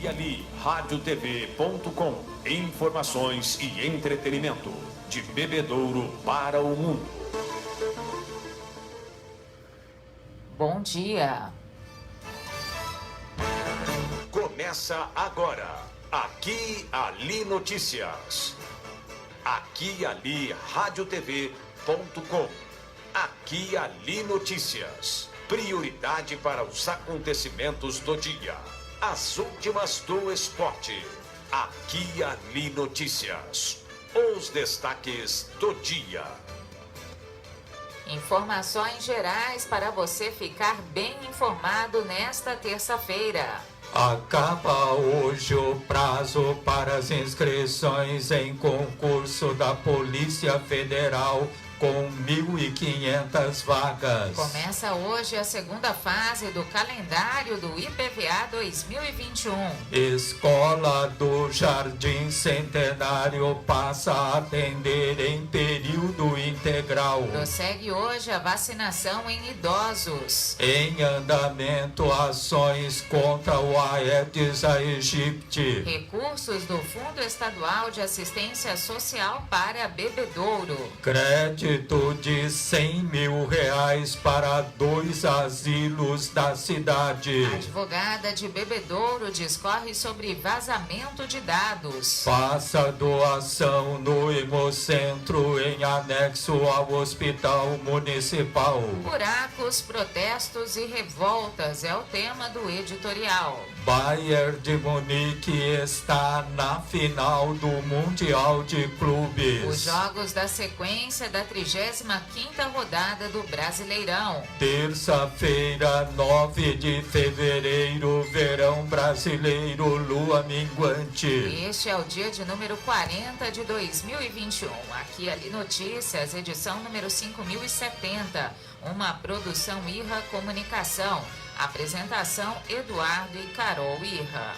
Aqui Ali, radiotv.com. Informações e entretenimento. De Bebedouro para o mundo. Bom dia. Começa agora. Aqui Ali Notícias. Aqui Ali, radiotv.com. Aqui Ali Notícias. Prioridade para os acontecimentos do dia. As últimas do esporte. Aqui Ali Notícias. Os destaques do dia. Informações gerais para você ficar bem informado nesta terça-feira. Acaba hoje o prazo para as inscrições em concurso da Polícia Federal com 1.500 vagas. Começa hoje a segunda fase do calendário do IPVA 2021. Escola do Jardim Centenário passa a atender em período integral. Prossegue hoje a vacinação em idosos. Em andamento ações contra o Aedes aegypti. Recursos do Fundo Estadual de Assistência Social para Bebedouro. Crédito de 100 mil reais para 2 asilos da cidade. A advogada de Bebedouro discorre sobre vazamento de dados. Faça doação no Hemocentro em anexo ao Hospital Municipal. Buracos, protestos e revoltas é o tema do editorial. Bayern de Munique está na final do Mundial de Clubes. Os jogos da sequência da 35ª rodada do Brasileirão. Terça-feira, 9 de fevereiro, verão brasileiro, lua minguante. Este é o dia de número 40 de 2021. Aqui Ali Notícias, edição número 5070. Uma produção Irra Comunicação. Apresentação Eduardo e Carol Irra.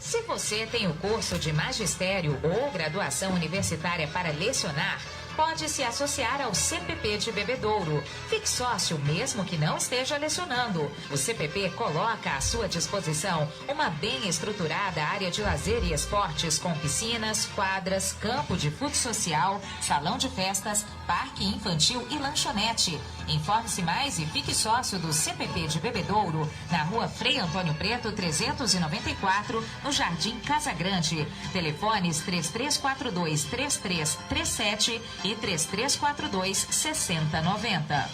Se você tem o curso de magistério ou graduação universitária para lecionar, pode se associar ao CPP de Bebedouro. Fique sócio mesmo que não esteja lecionando. O CPP coloca à sua disposição uma bem estruturada área de lazer e esportes com piscinas, quadras, campo de futsal social, salão de festas, parque infantil e lanchonete. Informe-se mais e fique sócio do CPP de Bebedouro, na rua Frei Antônio Preto, 394, no Jardim Casa Grande. Telefones 3342-3337 e 3342-6090.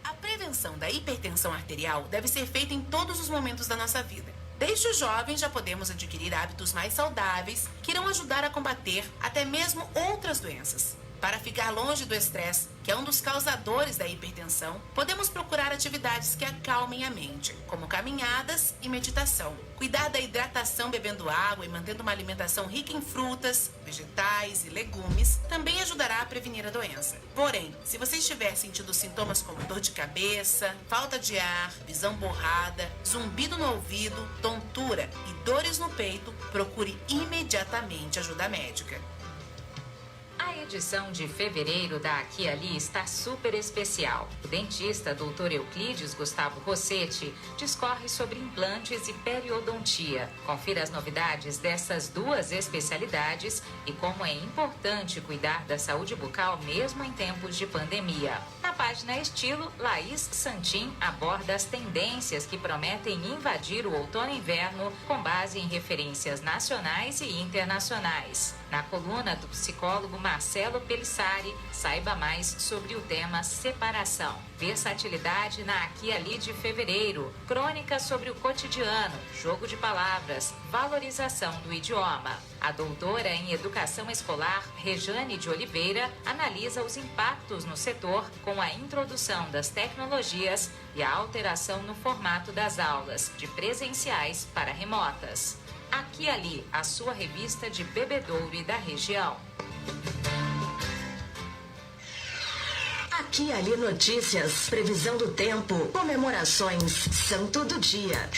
A prevenção da hipertensão arterial deve ser feita em todos os momentos da nossa vida. Desde os jovens já podemos adquirir hábitos mais saudáveis que irão ajudar a combater até mesmo outras doenças. Para ficar longe do estresse, que é um dos causadores da hipertensão, podemos procurar atividades que acalmem a mente, como caminhadas e meditação. Cuidar da hidratação bebendo água e mantendo uma alimentação rica em frutas, vegetais e legumes também ajudará a prevenir a doença. Porém, se você estiver sentindo sintomas como dor de cabeça, falta de ar, visão borrada, zumbido no ouvido, tontura e dores no peito, procure imediatamente ajuda médica. A edição de fevereiro da Aqui Ali está super especial. O dentista Dr. Euclides Gustavo Rossetti discorre sobre implantes e periodontia. Confira as novidades dessas duas especialidades e como é importante cuidar da saúde bucal mesmo em tempos de pandemia. Na página Estilo, Laís Santin aborda as tendências que prometem invadir o outono e inverno com base em referências nacionais e internacionais. Na coluna do psicólogo Marcelo Pelissari, saiba mais sobre o tema separação. Versatilidade na Aqui Ali de fevereiro. Crônica sobre o cotidiano, jogo de palavras, valorização do idioma. A doutora em educação escolar, Rejane de Oliveira, analisa os impactos no setor com a introdução das tecnologias e a alteração no formato das aulas, de presenciais para remotas. Aqui Ali, a sua revista de Bebedouro e da região. Aqui Ali Notícias, previsão do tempo, comemorações, santo do dia.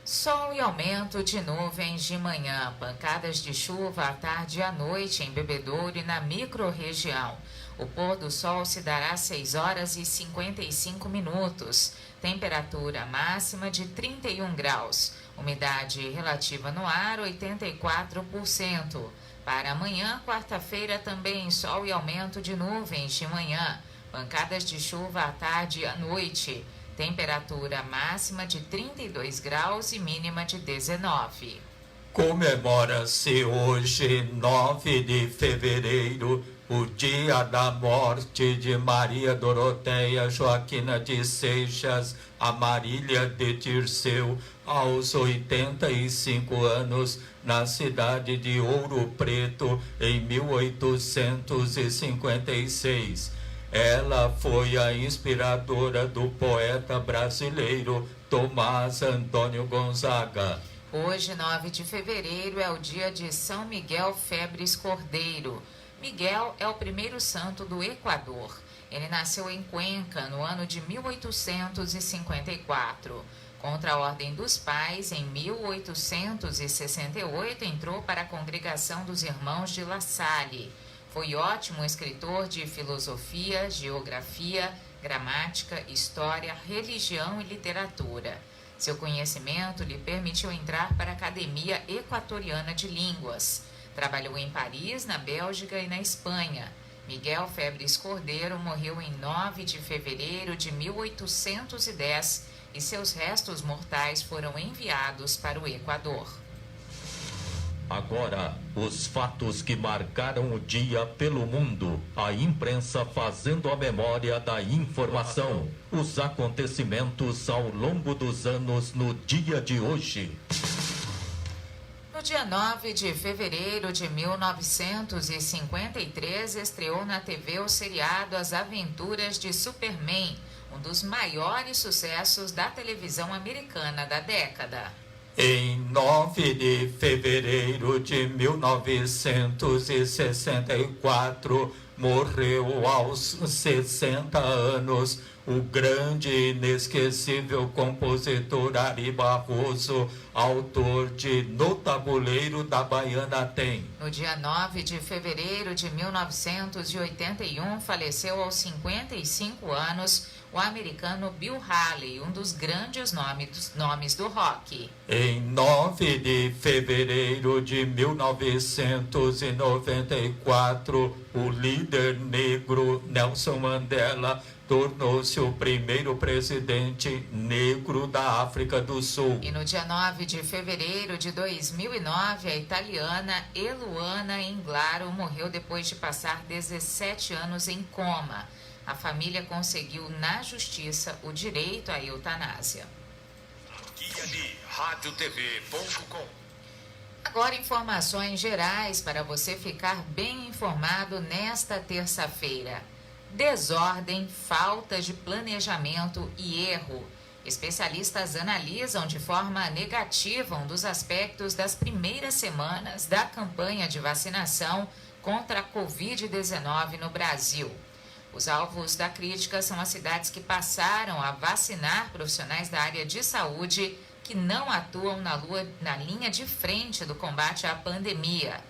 Sol e aumento de nuvens de manhã, pancadas de chuva à tarde e à noite em Bebedouro e na microrregião. O pôr do sol se dará às 6 horas e 55 minutos. Temperatura máxima de 31 graus. Umidade relativa no ar, 84%. Para amanhã, quarta-feira, também sol e aumento de nuvens de manhã. Pancadas de chuva à tarde e à noite. Temperatura máxima de 32 graus e mínima de 19. Comemora-se hoje, 9 de fevereiro, o dia da morte de Maria Doroteia Joaquina de Seixas Amarília de Tirceu, aos 85 anos, na cidade de Ouro Preto, em 1856. Ela foi a inspiradora do poeta brasileiro Tomás Antônio Gonzaga. Hoje, 9 de fevereiro, é o dia de São Miguel Febres Cordeiro. Miguel é o primeiro santo do Equador. Ele nasceu em Cuenca no ano de 1854. Contra a Ordem dos Pais, em 1868, entrou para a Congregação dos Irmãos de La Salle. Foi ótimo escritor de filosofia, geografia, gramática, história, religião e literatura. Seu conhecimento lhe permitiu entrar para a Academia Equatoriana de Línguas. Trabalhou em Paris, na Bélgica e na Espanha. Miguel Febres Cordeiro morreu em 9 de fevereiro de 1810 e seus restos mortais foram enviados para o Equador. Agora, os fatos que marcaram o dia pelo mundo. A imprensa fazendo a memória da informação. Os acontecimentos ao longo dos anos no dia de hoje. No dia 9 de fevereiro de 1953, estreou na TV o seriado As Aventuras de Superman, um dos maiores sucessos da televisão americana da década. Em 9 de fevereiro de 1964, morreu aos 60 anos o grande e inesquecível compositor Ari Barroso, autor de No Tabuleiro da Baiana Tem. No dia 9 de fevereiro de 1981, faleceu aos 55 anos o americano Bill Haley, um dos grandes nomes do rock. Em 9 de fevereiro de 1994, o líder negro Nelson Mandela tornou-se o primeiro presidente negro da África do Sul. E no dia 9 de fevereiro de 2009, a italiana Eluana Englaro morreu depois de passar 17 anos em coma. A família conseguiu na justiça o direito à eutanásia. Guia de radiotv.com. Agora, informações gerais para você ficar bem informado nesta terça-feira. Desordem, falta de planejamento e erro. Especialistas analisam de forma negativa um dos aspectos das primeiras semanas da campanha de vacinação contra a Covid-19 no Brasil. Os alvos da crítica são as cidades que passaram a vacinar profissionais da área de saúde que não atuam na linha de frente do combate à pandemia.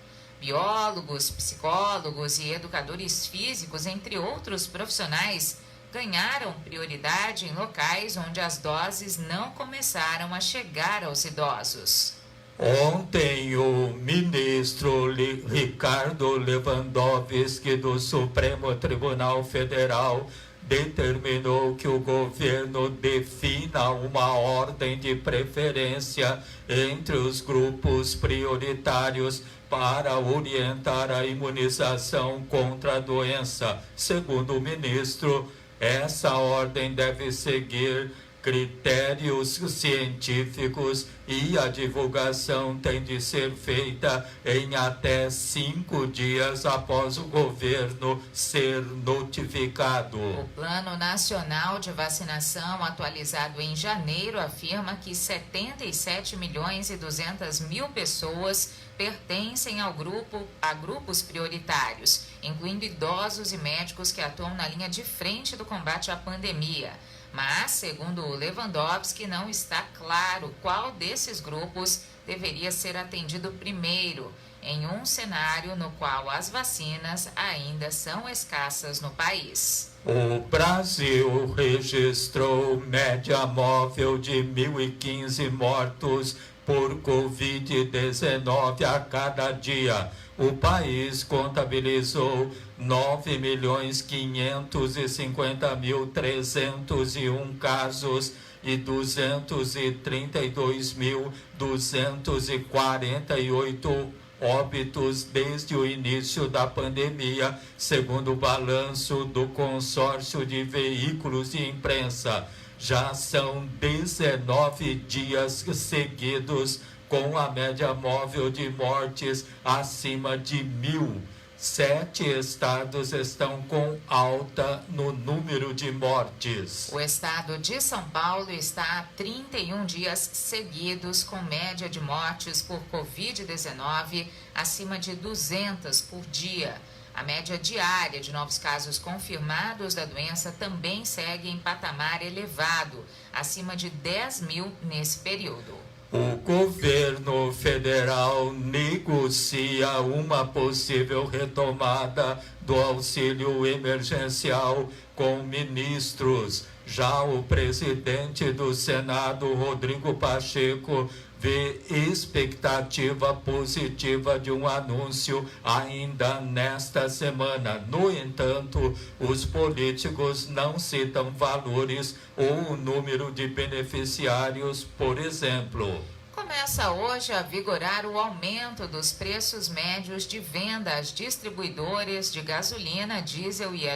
Biólogos, psicólogos e educadores físicos, entre outros profissionais, ganharam prioridade em locais onde as doses não começaram a chegar aos idosos. Ontem, o ministro Ricardo Lewandowski do Supremo Tribunal Federal determinou que o governo defina uma ordem de preferência entre os grupos prioritários para orientar a imunização contra a doença. Segundo o ministro, essa ordem deve seguir critérios científicos e a divulgação tem de ser feita em até 5 dias após o governo ser notificado. O Plano Nacional de Vacinação, atualizado em janeiro, afirma que 77.200.000 pessoas pertencem a grupos prioritários, incluindo idosos e médicos que atuam na linha de frente do combate à pandemia. Mas, segundo Lewandowski, não está claro qual desses grupos deveria ser atendido primeiro. em um cenário no qual as vacinas ainda são escassas no país. O Brasil registrou média móvel de 1.015 mortos por Covid-19 a cada dia. O país contabilizou 9.550.301 casos e 232.248 óbitos desde o início da pandemia, segundo o balanço do consórcio de veículos de imprensa. Já são 19 dias seguidos com a média móvel de mortes acima de 1.000. 7 estados estão com alta no número de mortes. O estado de São Paulo está há 31 dias seguidos com média de mortes por Covid-19 acima de 200 por dia. A média diária de novos casos confirmados da doença também segue em patamar elevado, acima de 10.000 nesse período. O governo federal negocia uma possível retomada do auxílio emergencial com ministros. Já o presidente do Senado, Rodrigo Pacheco, vê expectativa positiva de um anúncio ainda nesta semana. No entanto, os políticos não citam valores ou o número de beneficiários, por exemplo. Começa hoje a vigorar o aumento dos preços médios de venda às distribuidoras de gasolina, diesel e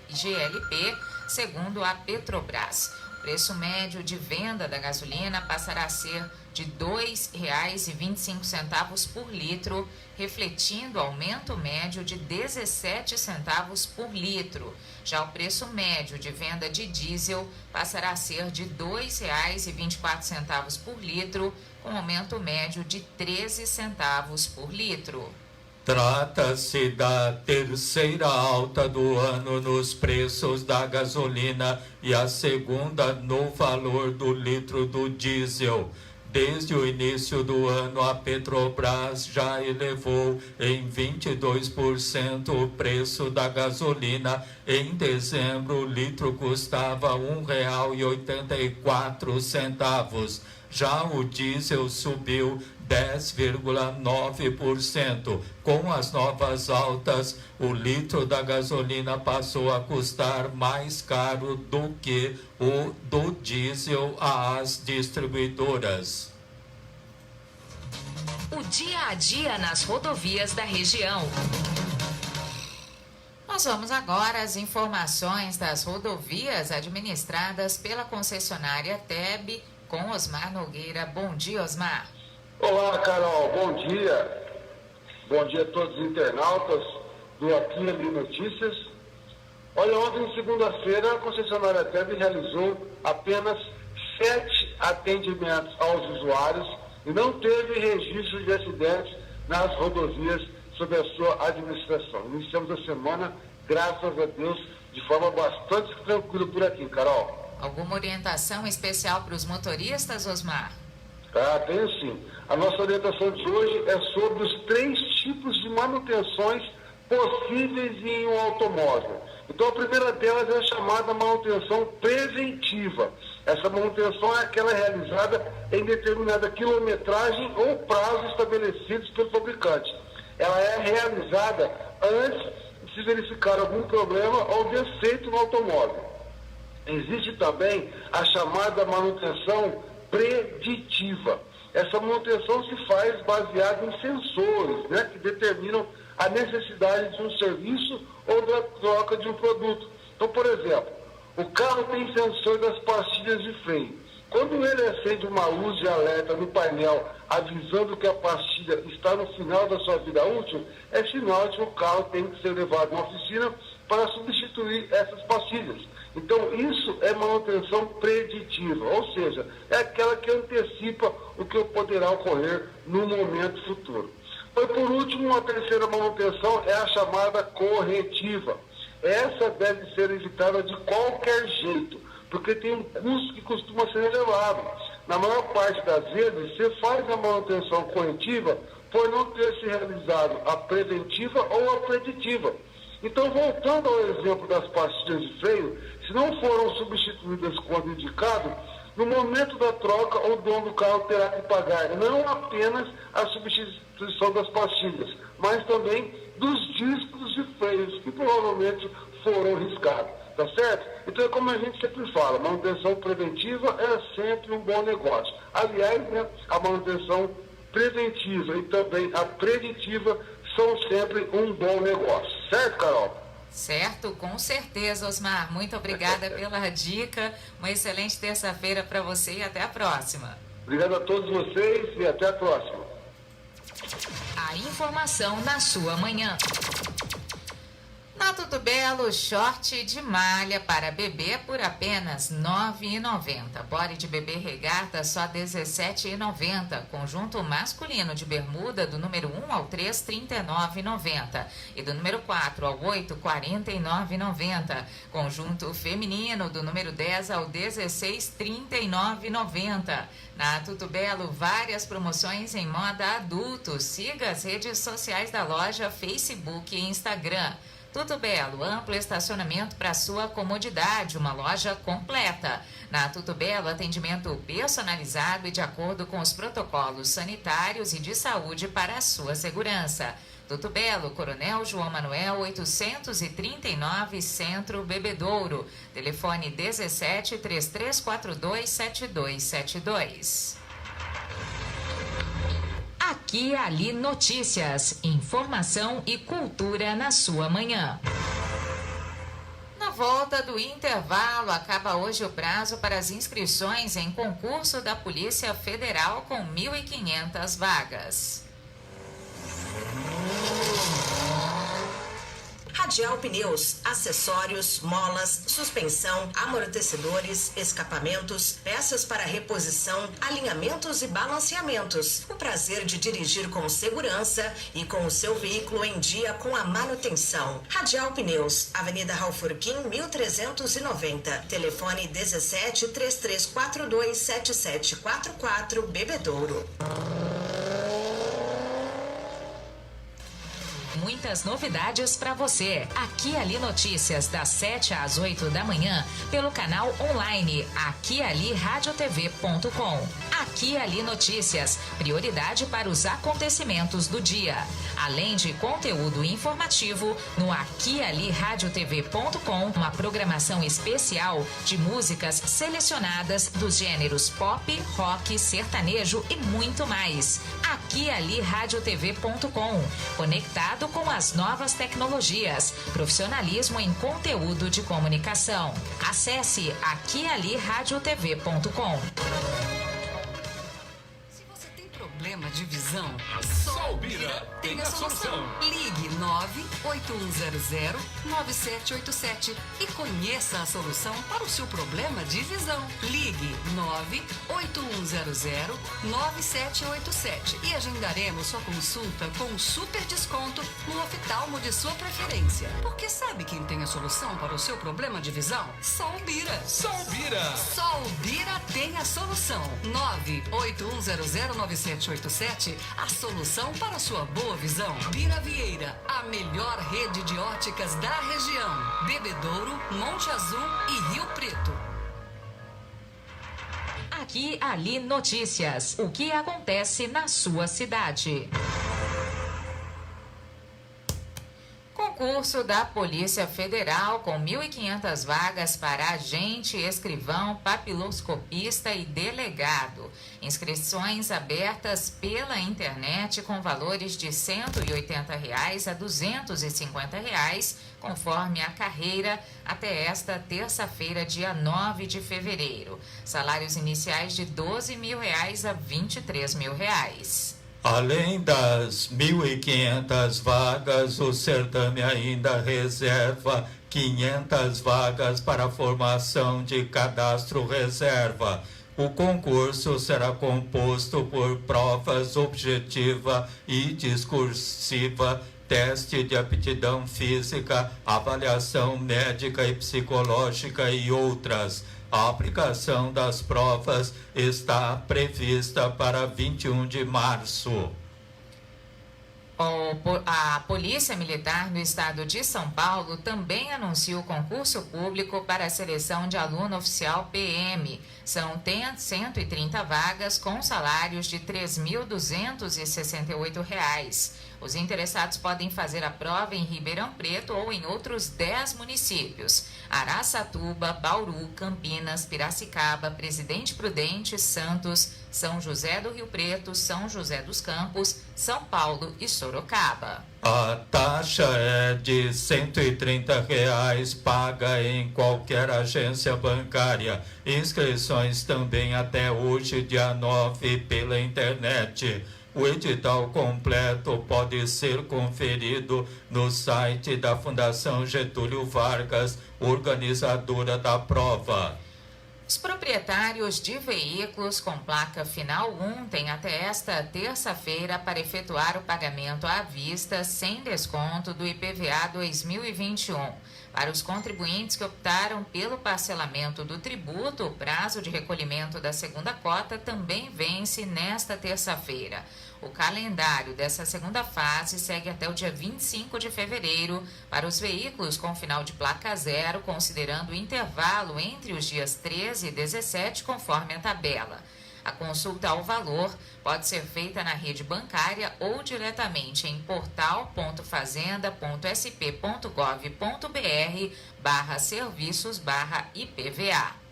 GLP, segundo a Petrobras. O preço médio de venda da gasolina passará a ser de R$ 2,25 por litro, refletindo aumento médio de 17 centavos por litro. Já o preço médio de venda de diesel passará a ser de R$ 2,24 por litro, com aumento médio de 13 centavos por litro. Trata-se da terceira alta do ano nos preços da gasolina e a segunda no valor do litro do diesel. Desde o início do ano, a Petrobras já elevou em 22% o preço da gasolina. Em dezembro, o litro custava R$ 1,84. Já o diesel subiu 10,9%. Com as novas altas, o litro da gasolina passou a custar mais caro do que o do diesel às distribuidoras. O dia a dia nas rodovias da região. Nós vamos agora às informações das rodovias administradas pela concessionária TEB com Osmar Nogueira. Bom dia, Osmar. Olá, Carol, bom dia. Bom dia a todos os internautas do Aqui e Ali Notícias. Olha, ontem, segunda-feira, a concessionária TEB realizou apenas 7 atendimentos aos usuários e não teve registro de acidentes nas rodovias sob a sua administração. Iniciamos a semana, graças a Deus, de forma bastante tranquila por aqui, Carol. Alguma orientação especial para os motoristas, Osmar? Tenho sim. A nossa orientação de hoje é sobre os 3 tipos de manutenções possíveis em um automóvel. Então, a primeira delas é a chamada manutenção preventiva. Essa manutenção é aquela realizada em determinada quilometragem ou prazo estabelecidos pelo fabricante. Ela é realizada antes de se verificar algum problema ou defeito no automóvel. Existe também a chamada manutenção preditiva. Essa manutenção se faz baseada em sensores, né, que determinam a necessidade de um serviço ou da troca de um produto. Então, por exemplo, o carro tem sensor das pastilhas de freio. Quando ele acende uma luz de alerta no painel avisando que a pastilha está no final da sua vida útil, é sinal de que o carro tem que ser levado à oficina para substituir essas pastilhas. Então, isso é manutenção preditiva, ou seja, é aquela que antecipa o que poderá ocorrer no momento futuro. E, por último, a terceira manutenção é a chamada corretiva. Essa deve ser evitada de qualquer jeito, porque tem um custo que costuma ser elevado. Na maior parte das vezes, você faz a manutenção corretiva por não ter se realizado a preventiva ou a preditiva. Então, voltando ao exemplo das pastilhas de freio, se não foram substituídas quando indicado, no momento da troca, o dono do carro terá que pagar não apenas a substituição das pastilhas, mas também dos discos de freios que provavelmente foram riscados. Tá certo? Então é como a gente sempre fala, manutenção preventiva é sempre um bom negócio. Aliás, né, a manutenção preventiva e também a preditiva são sempre um bom negócio. Certo, Carol? Certo, com certeza, Osmar. Muito obrigada pela dica. Uma excelente terça-feira para você e até a próxima. Obrigado a todos vocês e até a próxima. A informação na sua manhã. Na Tudo Belo, short de malha para bebê por apenas R$ 9,90. Body de bebê regata só R$ 17,90. Conjunto masculino de bermuda do número 1 ao 3, R$ 39,90. E do número 4 ao 8, R$ 49,90. Conjunto feminino do número 10 ao 16, R$ 39,90. Na Tudo Belo, várias promoções em moda adulto. Siga as redes sociais da loja, Facebook e Instagram. Tudo Belo, amplo estacionamento para sua comodidade, uma loja completa. Na Tudo Belo, atendimento personalizado e de acordo com os protocolos sanitários e de saúde para a sua segurança. Tudo Belo, Coronel João Manuel, 839, Centro, Bebedouro. Telefone 17 3342 7272. Aqui Ali Notícias, informação e cultura na sua manhã. Na volta do intervalo, acaba hoje o prazo para as inscrições em concurso da Polícia Federal com 1.500 vagas. Radial Pneus, acessórios, molas, suspensão, amortecedores, escapamentos, peças para reposição, alinhamentos e balanceamentos. O prazer de dirigir com segurança e com o seu veículo em dia com a manutenção. Radial Pneus, Avenida Raufurquim, 1390. Telefone 17 3342 7744, Bebedouro. Muitas novidades para você. Aqui Ali Notícias, das 7 às 8 da manhã, pelo canal online aquiali-radiotv.com. Aqui Ali Notícias, prioridade para os acontecimentos do dia. Além de conteúdo informativo, no aquiali-radiotv.com, uma programação especial de músicas selecionadas dos gêneros pop, rock, sertanejo e muito mais. aquiali-radiotv.com, conectado com as novas tecnologias, profissionalismo em conteúdo de comunicação. Acesse aquiali-radiotv.com. Se você tem problema de visão, só o Bira tem a solução. Ligue 98100-9787 e conheça a solução para o seu problema de visão. Ligue 98100-9787 e agendaremos sua consulta com um super desconto no oftalmo de sua preferência. Porque sabe quem tem a solução para o seu problema de visão? Só o Bira. Só o Bira. Só o Bira tem a solução. 98100-9787, a solução para a sua boa visão. Bira Vieira, a melhor rede de óticas da região. Bebedouro, Monte Azul e Rio Preto. Aqui Ali Notícias, o que acontece na sua cidade. Concurso da Polícia Federal com 1.500 vagas para agente, escrivão, papiloscopista e delegado. Inscrições abertas pela internet com valores de R$ 180 a R$ 250, conforme a carreira, até esta terça-feira, dia 9 de fevereiro. Salários iniciais de R$ 12.000 a R$ 23.000. Além das 1.500 vagas, o certame ainda reserva 500 vagas para a formação de cadastro reserva. O concurso será composto por provas objetiva e discursiva, teste de aptidão física, avaliação médica e psicológica e outras. A aplicação das provas está prevista para 21 de março. A Polícia Militar do Estado de São Paulo também anuncia o concurso público para a seleção de aluno oficial PM. São 130 vagas com salários de R$ 3.268. Os interessados podem fazer a prova em Ribeirão Preto ou em outros 10 municípios: Araçatuba, Bauru, Campinas, Piracicaba, Presidente Prudente, Santos, São José do Rio Preto, São José dos Campos, São Paulo e Sorocaba. A taxa é de R$ 130, paga em qualquer agência bancária. Inscrições também até hoje, dia 9, pela internet. O edital completo pode ser conferido no site da Fundação Getúlio Vargas, organizadora da prova. Os proprietários de veículos com placa final 1 têm até esta terça-feira para efetuar o pagamento à vista sem desconto do IPVA 2021. Para os contribuintes que optaram pelo parcelamento do tributo, o prazo de recolhimento da segunda cota também vence nesta terça-feira. O calendário dessa segunda fase segue até o dia 25 de fevereiro para os veículos com final de placa 0, considerando o intervalo entre os dias 13 e 17, conforme a tabela. A consulta ao valor pode ser feita na rede bancária ou diretamente em portal.fazenda.sp.gov.br/serviços/IPVA.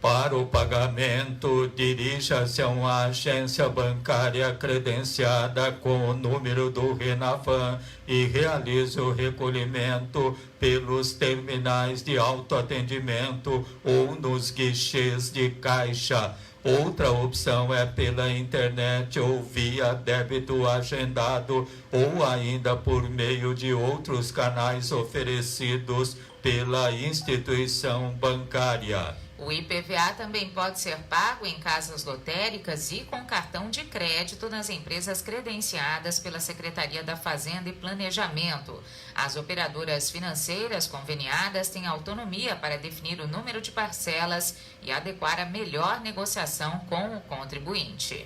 Para o pagamento, dirija-se a uma agência bancária credenciada com o número do RENAFAM e realize o recolhimento pelos terminais de autoatendimento ou nos guichês de caixa. Outra opção é pela internet ou via débito agendado ou ainda por meio de outros canais oferecidos pela instituição bancária. O IPVA também pode ser pago em casas lotéricas e com cartão de crédito nas empresas credenciadas pela Secretaria da Fazenda e Planejamento. As operadoras financeiras conveniadas têm autonomia para definir o número de parcelas e adequar a melhor negociação com o contribuinte.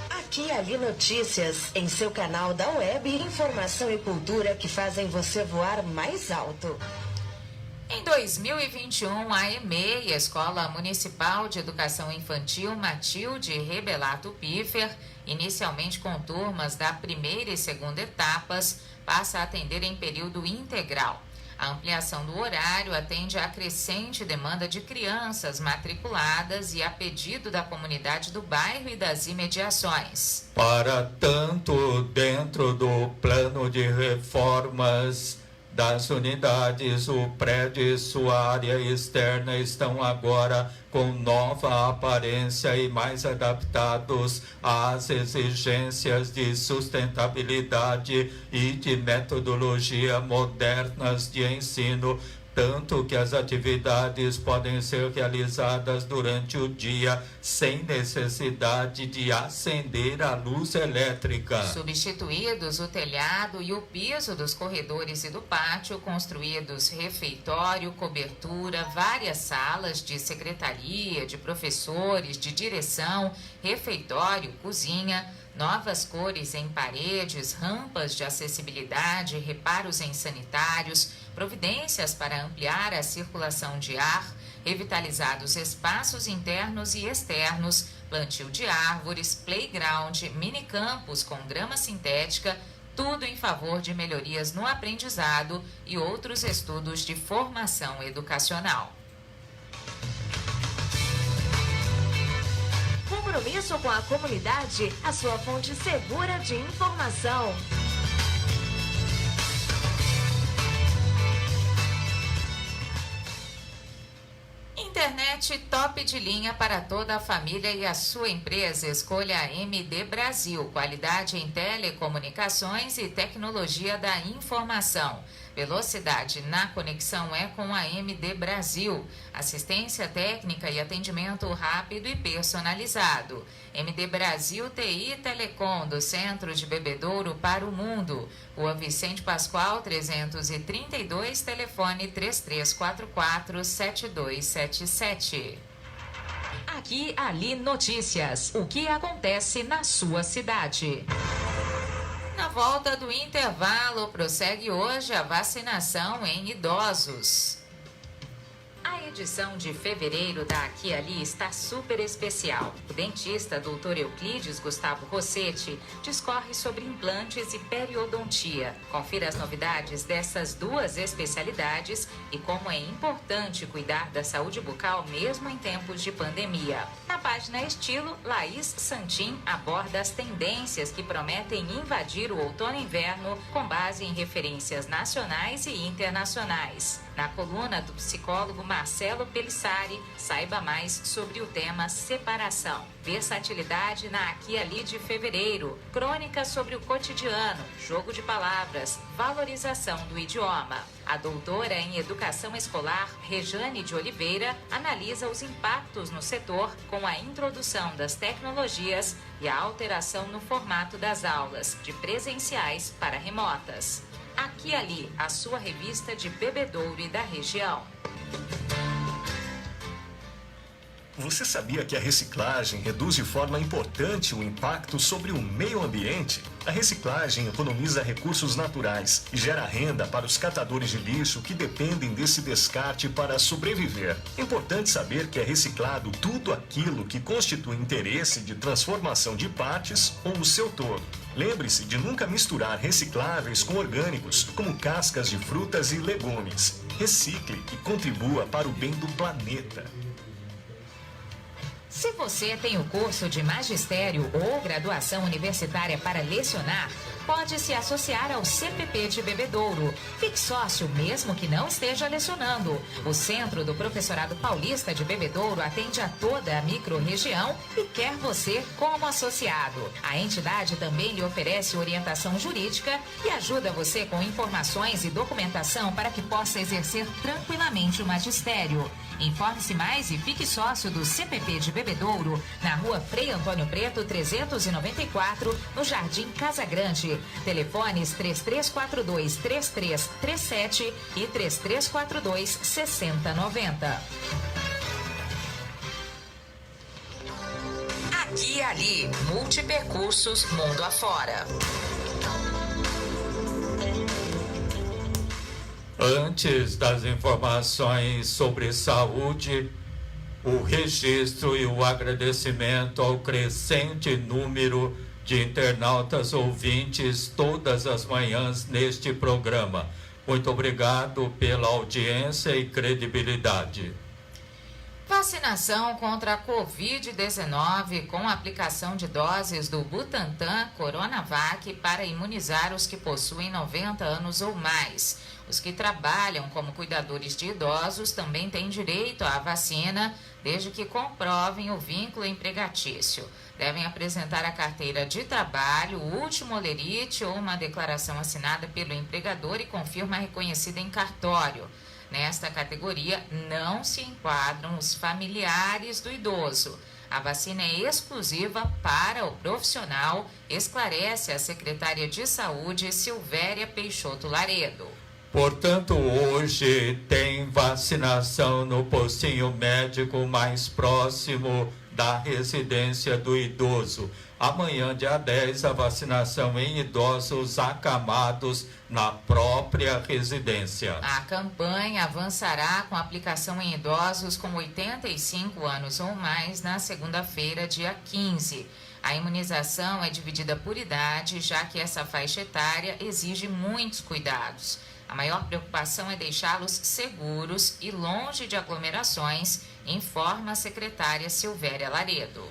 Aqui Ali Notícias, em seu canal da web, informação e cultura que fazem você voar mais alto. Em 2021, a EMEI, Escola Municipal de Educação Infantil Matilde Rebelato Piffer, inicialmente com turmas da primeira e segunda etapas, passa a atender em período integral. A ampliação do horário atende à crescente demanda de crianças matriculadas e a pedido da comunidade do bairro e das imediações. Para tanto, dentro do plano de reformas das unidades, o prédio e sua área externa estão agora com nova aparência e mais adaptados às exigências de sustentabilidade e de metodologia modernas de ensino, tanto que as atividades podem ser realizadas durante o dia sem necessidade de acender a luz elétrica. Substituídos o telhado e o piso dos corredores e do pátio, construídos refeitório, cobertura, várias salas de secretaria, de professores, de direção, refeitório, cozinha, novas cores em paredes, rampas de acessibilidade, reparos em sanitários, providências para ampliar a circulação de ar, revitalizados espaços internos e externos, plantio de árvores, playground, minicampos com grama sintética, tudo em favor de melhorias no aprendizado e outros estudos de formação educacional. Compromisso com a comunidade, a sua fonte segura de informação. Internet top de linha para toda a família e a sua empresa. Escolha a MD Brasil, qualidade em telecomunicações e tecnologia da informação. Velocidade na conexão é com a MD Brasil. Assistência técnica e atendimento rápido e personalizado. MD Brasil TI Telecom, do Centro de Bebedouro para o Mundo. Rua Vicente Pascoal, 332, telefone 3344-7277. Aqui, Ali Notícias. O que acontece na sua cidade? volta do intervalo, prossegue hoje a vacinação em idosos. A edição de fevereiro da Aqui e Ali está super especial. O dentista Dr. Euclides Gustavo Rossetti discorre sobre implantes e periodontia. Confira as novidades dessas duas especialidades e como é importante cuidar da saúde bucal mesmo em tempos de pandemia. Na página Estilo, Laís Santin aborda as tendências que prometem invadir o outono e inverno com base em referências nacionais e internacionais. Na coluna do psicólogo Marcelo Pelissari, saiba mais sobre o tema separação. Versatilidade na Aqui e Ali de fevereiro. Crônica sobre o cotidiano, jogo de palavras, valorização do idioma. A doutora em educação escolar, Rejane de Oliveira, analisa os impactos no setor com a introdução das tecnologias e a alteração no formato das aulas, de presenciais para remotas. Aqui e Ali, a sua revista de Bebedouro e da região. Você sabia que a reciclagem reduz de forma importante o impacto sobre o meio ambiente? A reciclagem economiza recursos naturais e gera renda para os catadores de lixo que dependem desse descarte para sobreviver. É importante saber que é reciclado tudo aquilo que constitui interesse de transformação de partes ou o seu todo. Lembre-se de nunca misturar recicláveis com orgânicos, como cascas de frutas e legumes. Recicle e contribua para o bem do planeta. Se você tem o curso de magistério ou graduação universitária para lecionar, pode se associar ao CPP de Bebedouro. Fique sócio mesmo que não esteja lecionando. O Centro do Professorado Paulista de Bebedouro atende a toda a microrregião e quer você como associado. A entidade também lhe oferece orientação jurídica e ajuda você com informações e documentação para que possa exercer tranquilamente o magistério. Informe-se mais e fique sócio do CPP de Bebedouro, na rua Frei Antônio Preto, 394, no Jardim Casa Grande. Telefones 3342-3337 e 3342-6090. Aqui e Ali, multipercursos mundo afora. Antes das informações sobre saúde, o registro e o agradecimento ao crescente número de internautas ouvintes todas as manhãs neste programa. Muito obrigado pela audiência e credibilidade. Vacinação contra a Covid-19 com aplicação de doses do Butantan Coronavac para imunizar os que possuem 90 anos ou mais. Os que trabalham como cuidadores de idosos também têm direito à vacina, desde que comprovem o vínculo empregatício. Devem apresentar a carteira de trabalho, o último olerite ou uma declaração assinada pelo empregador e com firma reconhecida em cartório. Nesta categoria, não se enquadram os familiares do idoso. A vacina é exclusiva para o profissional, esclarece a secretária de Saúde, Silvéria Peixoto Laredo. Portanto, hoje tem vacinação no postinho médico mais próximo da residência do idoso. Amanhã, dia 10, a vacinação em idosos acamados na própria residência. A campanha avançará com aplicação em idosos com 85 anos ou mais na segunda-feira, dia 15. A imunização é dividida por idade, já que essa faixa etária exige muitos cuidados. A maior preocupação é deixá-los seguros e longe de aglomerações, informa a secretária Silvéria Laredo.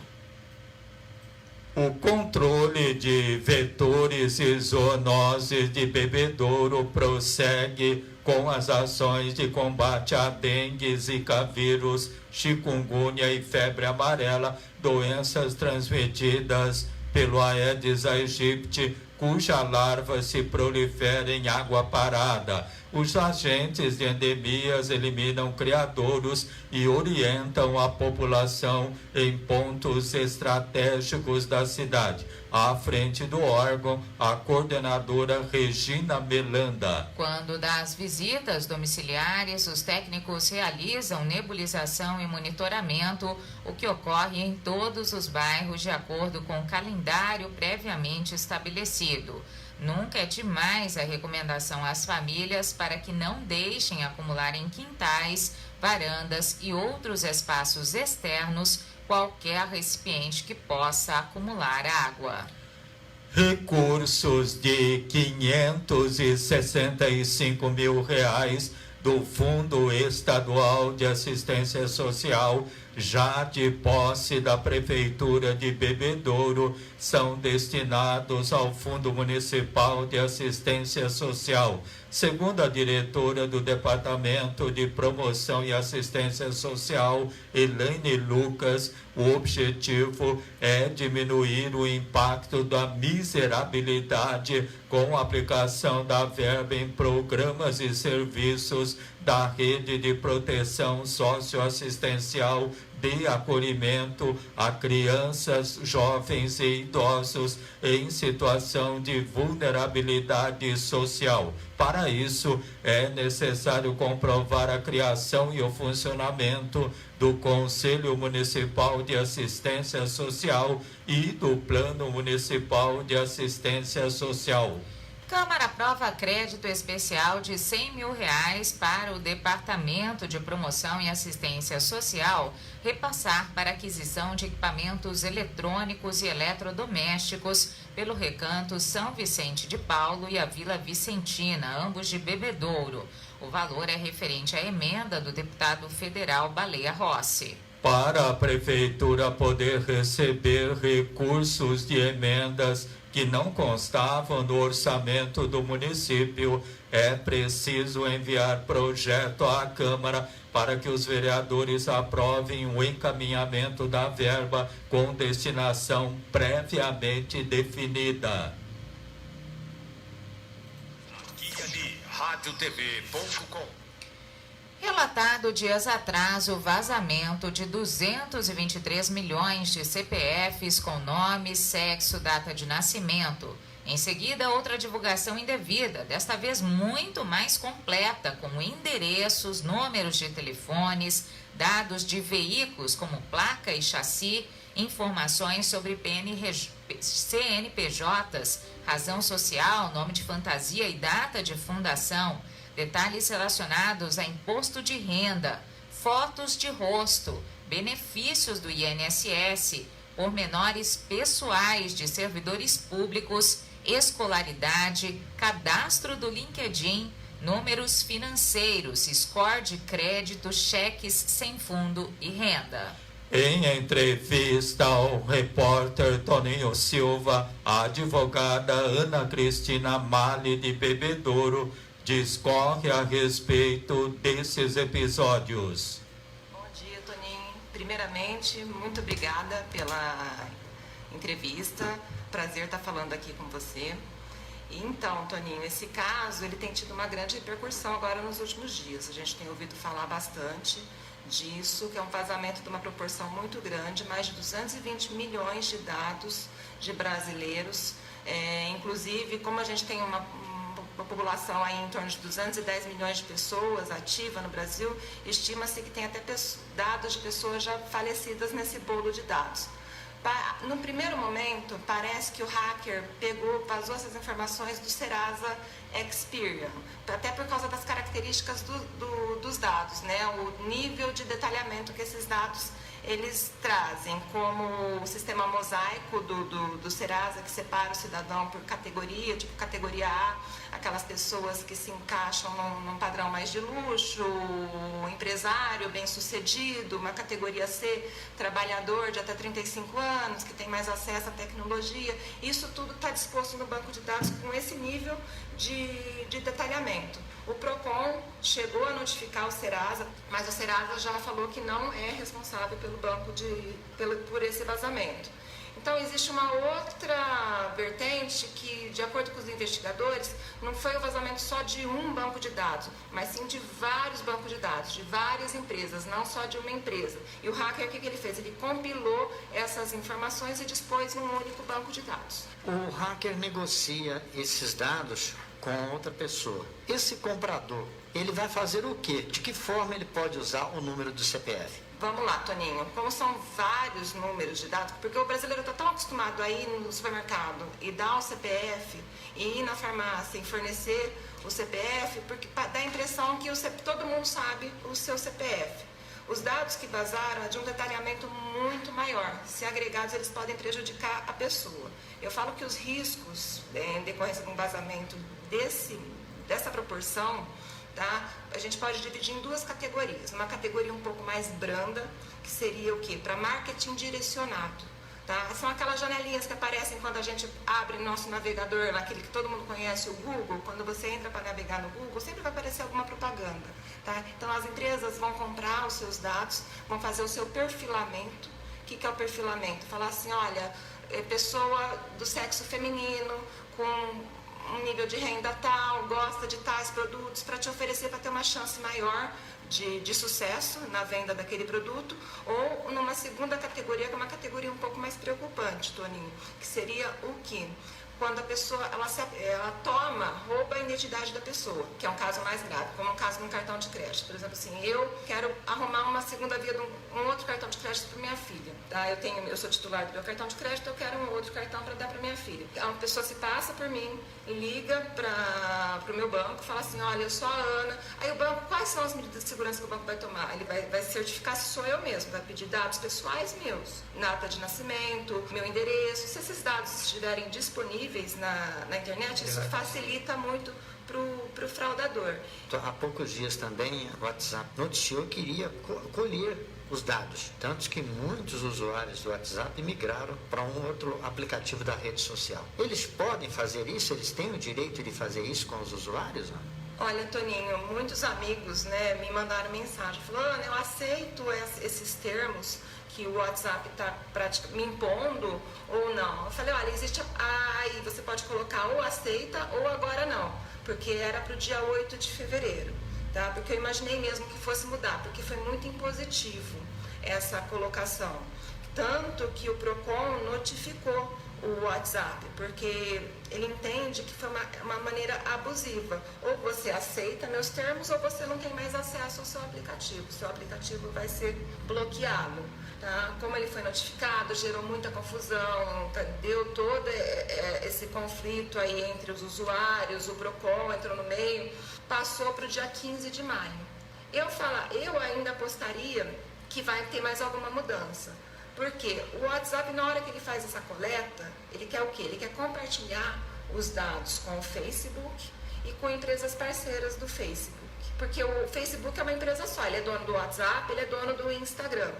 O controle de vetores e zoonoses de Bebedouro prossegue com as ações de combate a dengue, zika vírus, chikungunya e febre amarela, doenças transmitidas pelo Aedes aegypti, cuja larva se prolifera em água parada. Os agentes de endemias eliminam criadouros e orientam a população em pontos estratégicos da cidade. À frente do órgão, a coordenadora Regina Melanda. Quando das visitas domiciliares, os técnicos realizam nebulização e monitoramento, o que ocorre em todos os bairros de acordo com o calendário previamente estabelecido. Nunca é demais a recomendação às famílias para que não deixem acumular em quintais, varandas e outros espaços externos qualquer recipiente que possa acumular água. Recursos de R$565 mil do Fundo Estadual de Assistência Social, já de posse da Prefeitura de Bebedouro, são destinados ao Fundo Municipal de Assistência Social. Segundo a diretora do Departamento de Promoção e Assistência Social, Elaine Lucas, o objetivo é diminuir o impacto da miserabilidade com a aplicação da verba em programas e serviços da rede de proteção socioassistencial de acolhimento a crianças, jovens e idosos em situação de vulnerabilidade social. Para isso, é necessário comprovar a criação e o funcionamento do Conselho Municipal de Assistência Social e do Plano Municipal de Assistência Social. Câmara aprova crédito especial de R$100 mil para o Departamento de Promoção e Assistência Social repassar para aquisição de equipamentos eletrônicos e eletrodomésticos pelo Recanto São Vicente de Paulo e a Vila Vicentina, ambos de Bebedouro. O valor é referente à emenda do deputado federal Baleia Rossi. Para a Prefeitura poder receber recursos de emendas que não constavam no orçamento do município, é preciso enviar projeto à Câmara para que os vereadores aprovem o encaminhamento da verba com destinação previamente definida. RádioTV.com. Relatado dias atrás o vazamento de 223 milhões de CPFs com nome, sexo, data de nascimento. Em seguida, outra divulgação indevida, desta vez muito mais completa, com endereços, números de telefones, dados de veículos como placa e chassi, informações sobre CNPJs, razão social, nome de fantasia e data de fundação. Detalhes relacionados a imposto de renda, fotos de rosto, benefícios do INSS, pormenores pessoais de servidores públicos, escolaridade, cadastro do LinkedIn, números financeiros, score de crédito, cheques sem fundo e renda. Em entrevista ao repórter Toninho Silva, a advogada Ana Cristina Mali de Bebedouro discorre a respeito desses episódios. Bom dia, Toninho. Primeiramente, muito obrigada pela entrevista. Prazer estar falando aqui com você. Então, Toninho, esse caso ele tem tido uma grande repercussão agora nos últimos dias. A gente tem ouvido falar bastante disso, que é um vazamento de uma proporção muito grande, mais de 220 milhões de dados de brasileiros. Inclusive, como a gente tem uma população aí em torno de 210 milhões de pessoas ativa no Brasil, estima-se que tem até dados de pessoas já falecidas nesse bolo de dados. No primeiro momento, parece que o hacker vazou essas informações do Serasa Experian, até por causa das características dos dados, né? O nível de detalhamento que esses dados eles trazem, como o sistema mosaico do Serasa, que separa o cidadão por categoria, tipo categoria A, aquelas pessoas que se encaixam num padrão mais de luxo, empresário, bem-sucedido, uma categoria C, trabalhador de até 35 anos, que tem mais acesso à tecnologia. Isso tudo está disposto no banco de dados com esse nível de detalhamento. O PROCON chegou a notificar o Serasa, mas o Serasa já falou que não é responsável pelo banco por esse vazamento. Então, existe uma outra vertente que, de acordo com os investigadores, não foi o vazamento só de um banco de dados, mas sim de vários bancos de dados, de várias empresas, não só de uma empresa. E o hacker, o que ele fez? Ele compilou essas informações e dispôs em um único banco de dados. O hacker negocia esses dados com outra pessoa. Esse comprador, ele vai fazer o quê? De que forma ele pode usar o número do CPF? Vamos lá, Toninho. Como são vários números de dados, porque o brasileiro está tão acostumado a ir no supermercado e dar o CPF, e ir na farmácia e fornecer o CPF, porque dá a impressão que todo mundo sabe o seu CPF. Os dados que vazaram é de um detalhamento muito maior. Se agregados, eles podem prejudicar a pessoa. Eu falo que os riscos em decorrência de um vazamento dessa proporção, tá? A gente pode dividir em duas categorias. Uma categoria um pouco mais branda, que seria o quê? Para marketing direcionado. Tá? São aquelas janelinhas que aparecem quando a gente abre nosso navegador, aquele que todo mundo conhece, o Google. Quando você entra para navegar no Google, sempre vai aparecer alguma propaganda. Tá? Então, as empresas vão comprar os seus dados, vão fazer o seu perfilamento. O que é o perfilamento? Falar assim, olha, pessoa do sexo feminino, com um nível de renda tal, gosta de tais produtos, para te oferecer para ter uma chance maior de sucesso na venda daquele produto, ou numa segunda categoria, que é uma categoria um pouco mais preocupante, Toninho, que seria o quê? Quando a pessoa rouba a identidade da pessoa, que é um caso mais grave, como um caso de um cartão de crédito. Por exemplo, assim, eu quero arrumar uma segunda via de um outro cartão de crédito para minha filha. Tá? Eu sou titular do meu cartão de crédito, eu quero um outro cartão para dar para minha filha. Uma pessoa se passa por mim, liga para o meu banco, fala assim, olha, eu sou a Ana. Aí o banco, quais são as medidas de segurança que o banco vai tomar? Ele vai certificar se sou eu mesmo, vai pedir dados pessoais meus, data de nascimento, meu endereço. Se esses dados estiverem disponíveis na internet, isso facilita muito para o fraudador. Há poucos dias também o WhatsApp noticiou que iria colher os dados, tanto que muitos usuários do WhatsApp migraram para um outro aplicativo da rede social. Eles podem fazer isso? Eles têm o direito de fazer isso com os usuários? Não? Olha, Toninho, muitos amigos, né, me mandaram mensagem, falando, Ana, eu aceito esses termos que o WhatsApp está me impondo ou não. Eu falei, olha, existe aí você pode colocar ou aceita ou agora não, porque era para o dia 8 de fevereiro, tá? Porque eu imaginei mesmo que fosse mudar, porque foi muito impositivo essa colocação. Tanto que o PROCON notificou o WhatsApp, porque ele entende que foi uma maneira abusiva. Ou você aceita meus termos, ou você não tem mais acesso ao seu aplicativo. O seu aplicativo vai ser bloqueado. Tá? Como ele foi notificado, gerou muita confusão, tá? Deu todo esse conflito aí entre os usuários, o PROCON entrou no meio, passou para o dia 15 de maio. Eu ainda apostaria que vai ter mais alguma mudança. Porque o WhatsApp, na hora que ele faz essa coleta, ele quer o quê? Ele quer compartilhar os dados com o Facebook e com empresas parceiras do Facebook. Porque o Facebook é uma empresa só, ele é dono do WhatsApp, ele é dono do Instagram.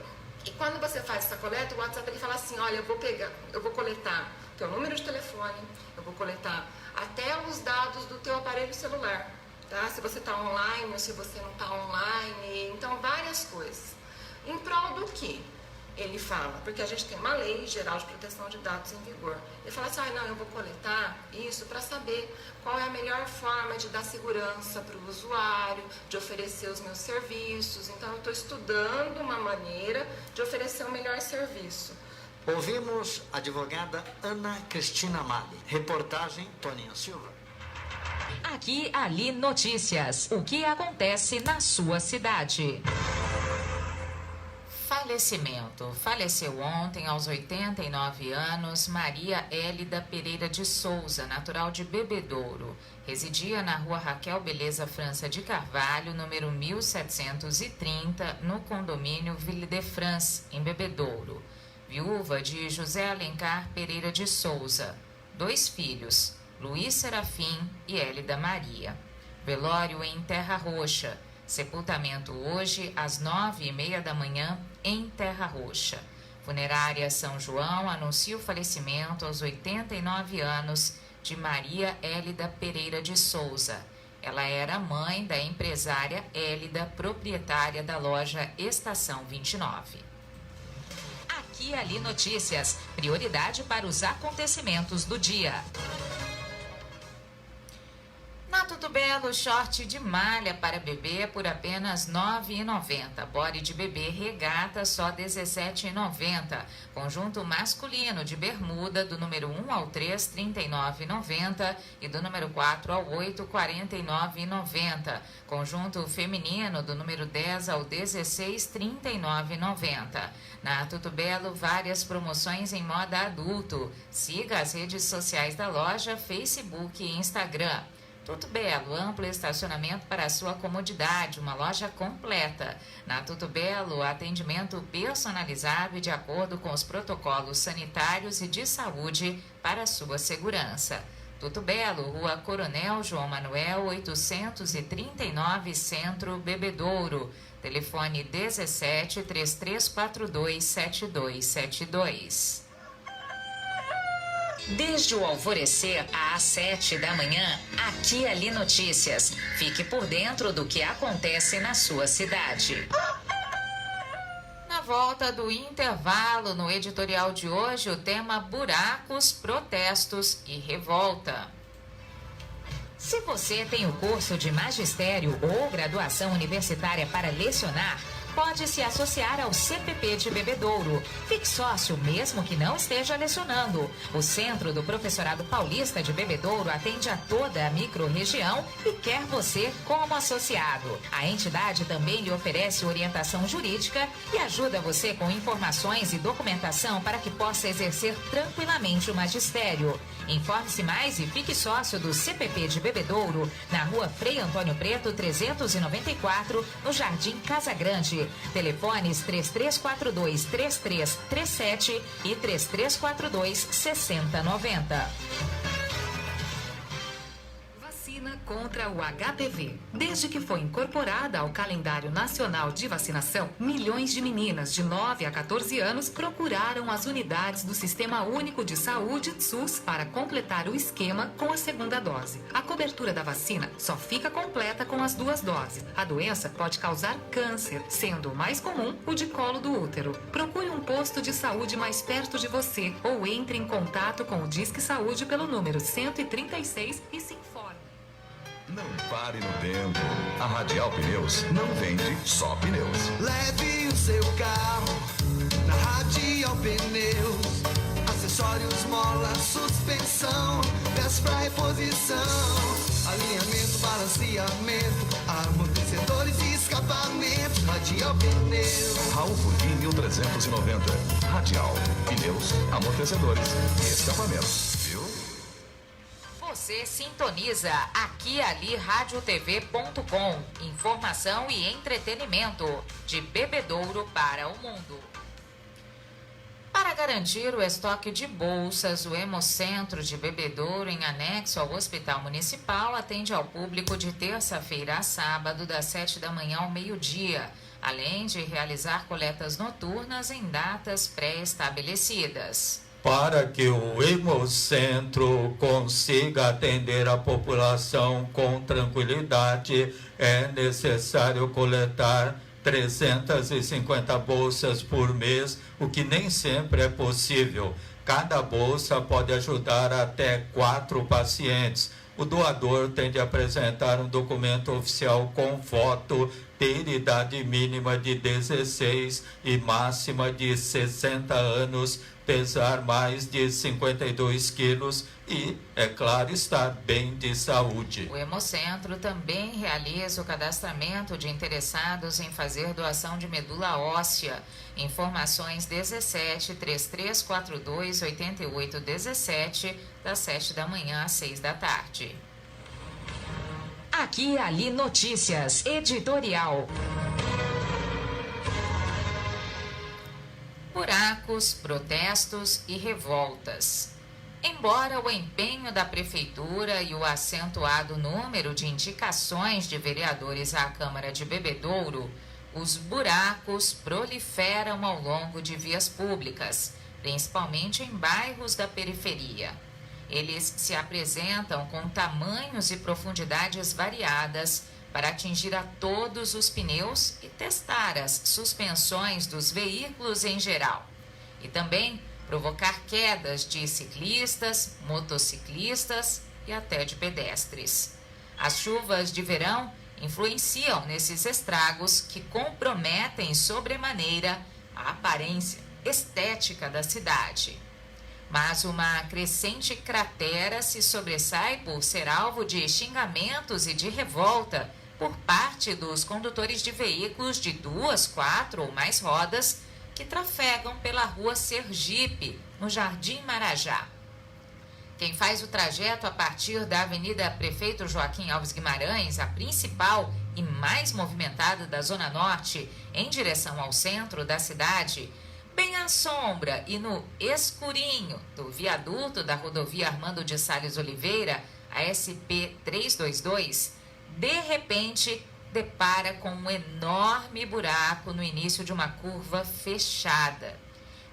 E quando você faz essa coleta, o WhatsApp ele fala assim, olha, eu vou coletar teu número de telefone, eu vou coletar até os dados do teu aparelho celular, tá? Se você está online ou se você não está online, então várias coisas. Em prol do quê? Ele fala, porque a gente tem uma lei geral de proteção de dados em vigor. Ele fala assim, não, eu vou coletar isso para saber qual é a melhor forma de dar segurança para o usuário, de oferecer os meus serviços. Então, eu estou estudando uma maneira de oferecer o melhor serviço. Ouvimos a advogada Ana Cristina Mali. Reportagem Toninho Silva. Aqui, Ali Notícias. O que acontece na sua cidade? Falecimento. Faleceu ontem, aos 89 anos, Maria Hélida Pereira de Souza, natural de Bebedouro. Residia na rua Raquel Beleza França de Carvalho, número 1730, no condomínio Ville de France, em Bebedouro. Viúva de José Alencar Pereira de Souza. 2 filhos, Luiz Serafim e Hélida Maria. Velório em Terra Roxa. Sepultamento hoje às 9h30 da manhã em Terra Roxa. Funerária São João anuncia o falecimento aos 89 anos de Maria Hélida Pereira de Souza. Ela era mãe da empresária Hélida, proprietária da loja Estação 29. Aqui Ali Notícias, prioridade para os acontecimentos do dia. Na Na Tudo Belo, short de malha para bebê por apenas R$ 9,90. Body de bebê regata só R$ 17,90. Conjunto masculino de bermuda do número 1 ao 3, R$ 39,90 e do número 4 ao 8, R$ 49,90. Conjunto feminino do número 10 ao 16, R$ 39,90. Na Tudo Belo, várias promoções em moda adulto. Siga as redes sociais da loja, Facebook e Instagram. Tudo Belo, amplo estacionamento para a sua comodidade, uma loja completa. Na Tudo Belo, atendimento personalizado e de acordo com os protocolos sanitários e de saúde para a sua segurança. Tudo Belo, Rua Coronel João Manuel, 839, Centro, Bebedouro. Telefone 17 3342 7272. Desde o alvorecer às 7 da manhã, Aqui e Ali Notícias. Fique por dentro do que acontece na sua cidade. Na volta do intervalo, no editorial de hoje, o tema buracos, protestos e revolta. Se você tem o curso de magistério ou graduação universitária para lecionar, pode se associar ao CPP de Bebedouro. Fique sócio mesmo que não esteja lecionando. O Centro do Professorado Paulista de Bebedouro atende a toda a microrregião e quer você como associado. A entidade também lhe oferece orientação jurídica e ajuda você com informações e documentação para que possa exercer tranquilamente o magistério. Informe-se mais e fique sócio do CPP de Bebedouro, na Rua Frei Antônio Preto, 394, no Jardim Casa Grande. Telefones 3342-3337 e 3342-6090. Vacina contra o HPV. Desde que foi incorporada ao calendário nacional de vacinação, milhões de meninas de 9 a 14 anos procuraram as unidades do Sistema Único de Saúde, SUS, para completar o esquema com a segunda dose. A cobertura da vacina só fica completa com as 2 doses. A doença pode causar câncer, sendo o mais comum o de colo do útero. Procure um posto de saúde mais perto de você ou entre em contato com o Disque Saúde pelo número 136 e se informe. Não pare no tempo. A Radial Pneus não vende só pneus. Leve o seu carro na Radial Pneus. Acessórios, mola, suspensão, peças pra reposição, alinhamento, balanceamento, amortecedores e escapamento. Radial Pneus. Raul Furquim 1390. Radial Pneus, amortecedores e escapamentos. Viu? Você sintoniza Aqui e Ali radiotv.com. Informação e entretenimento de Bebedouro para o mundo. Para garantir o estoque de bolsas, o Hemocentro de Bebedouro, em anexo ao Hospital Municipal, atende ao público de terça-feira a sábado, das 7 da manhã ao meio-dia, além de realizar coletas noturnas em datas pré-estabelecidas. Para que o Hemocentro consiga atender a população com tranquilidade, é necessário coletar 350 bolsas por mês, o que nem sempre é possível. Cada bolsa pode ajudar até 4 pacientes. O doador tem de apresentar um documento oficial com foto, ter idade mínima de 16 e máxima de 60 anos, pesar mais de 52 quilos e, é claro, estar bem de saúde. O Hemocentro também realiza o cadastramento de interessados em fazer doação de medula óssea. Informações 17 3342 8817, das 7 da manhã às 6 da tarde. Aqui e Ali Notícias, editorial. Buracos, protestos e revoltas. Embora o empenho da Prefeitura e o acentuado número de indicações de vereadores à Câmara de Bebedouro, os buracos proliferam ao longo de vias públicas, principalmente em bairros da periferia. Eles se apresentam com tamanhos e profundidades variadas para atingir a todos os pneus e testar as suspensões dos veículos em geral. E também provocar quedas de ciclistas, motociclistas e até de pedestres. As chuvas de verão influenciam nesses estragos que comprometem sobremaneira a aparência estética da cidade. Mas uma crescente cratera se sobressai por ser alvo de xingamentos e de revolta por parte dos condutores de veículos de 2, 4 ou mais rodas que trafegam pela rua Sergipe, no Jardim Marajá. Quem faz o trajeto a partir da Avenida Prefeito Joaquim Alves Guimarães, a principal e mais movimentada da Zona Norte, em direção ao centro da cidade, bem à sombra e no escurinho do viaduto da rodovia Armando de Salles Oliveira, a SP 322, de repente depara com um enorme buraco no início de uma curva fechada.